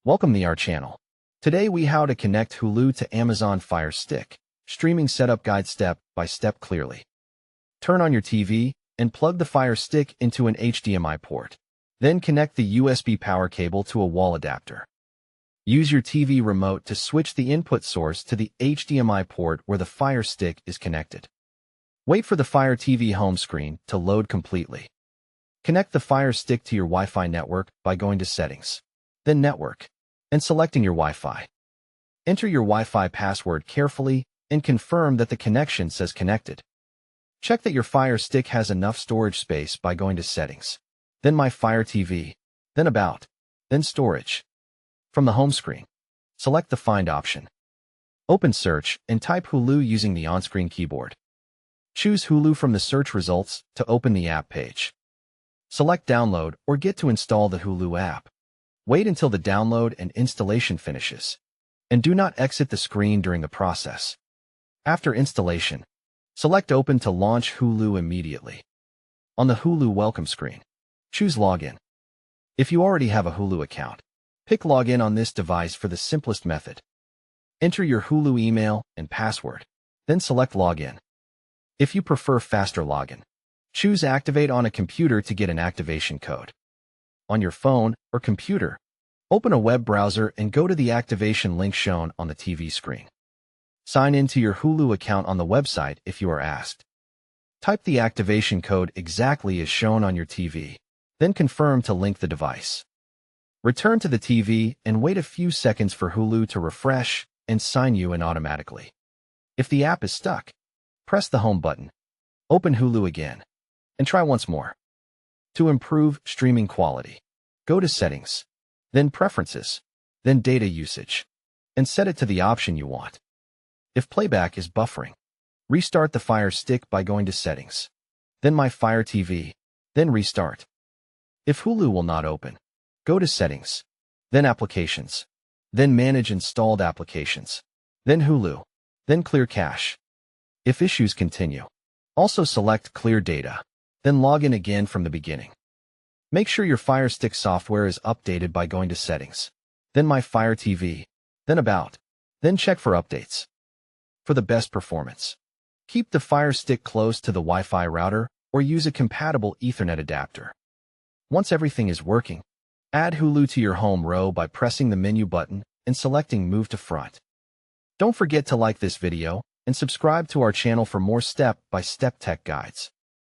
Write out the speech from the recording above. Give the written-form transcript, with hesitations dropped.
Welcome to our channel. Today we how to connect Hulu to Amazon Fire Stick. Streaming setup guide step by step clearly. Turn on your TV and plug the Fire Stick into an HDMI port. Then connect the USB power cable to a wall adapter. Use your TV remote to switch the input source to the HDMI port where the Fire Stick is connected. Wait for the Fire TV home screen to load completely. Connect the Fire Stick to your Wi-Fi network by going to Settings, then Network, and selecting your Wi-Fi. Enter your Wi-Fi password carefully and confirm that the connection says connected. Check that your Fire Stick has enough storage space by going to Settings, then My Fire TV, then About, then Storage. From the home screen, select the Find option. Open Search and type Hulu using the on-screen keyboard. Choose Hulu from the search results to open the app page. Select Download or get to install the Hulu app. Wait until the download and installation finishes, and do not exit the screen during the process. After installation, select Open to launch Hulu immediately. On the Hulu welcome screen, choose Login. If you already have a Hulu account, pick Login on this device for the simplest method. Enter your Hulu email and password, then select Login. If you prefer faster login, choose Activate on a computer to get an activation code. On your phone or computer, open a web browser and go to the activation link shown on the TV screen. Sign into your Hulu account on the website if you are asked. Type the activation code exactly as shown on your TV, then confirm to link the device. Return to the TV and wait a few seconds for Hulu to refresh and sign you in automatically. If the app is stuck, press the Home button, open Hulu again, and try once more. To improve streaming quality, go to Settings, then Preferences, then Data Usage, and set it to the option you want. If playback is buffering, restart the Fire Stick by going to Settings, then My Fire TV, then Restart. If Hulu will not open, go to Settings, then Applications, then Manage Installed Applications, then Hulu, then Clear Cache. If issues continue, also select Clear Data, then log in again from the beginning. Make sure your Fire Stick software is updated by going to Settings, then My Fire TV, then About, then check for updates. For the best performance, keep the Fire Stick close to the Wi-Fi router or use a compatible Ethernet adapter. Once everything is working, add Hulu to your home row by pressing the menu button and selecting Move to Front. Don't forget to like this video and subscribe to our channel for more step-by-step tech guides.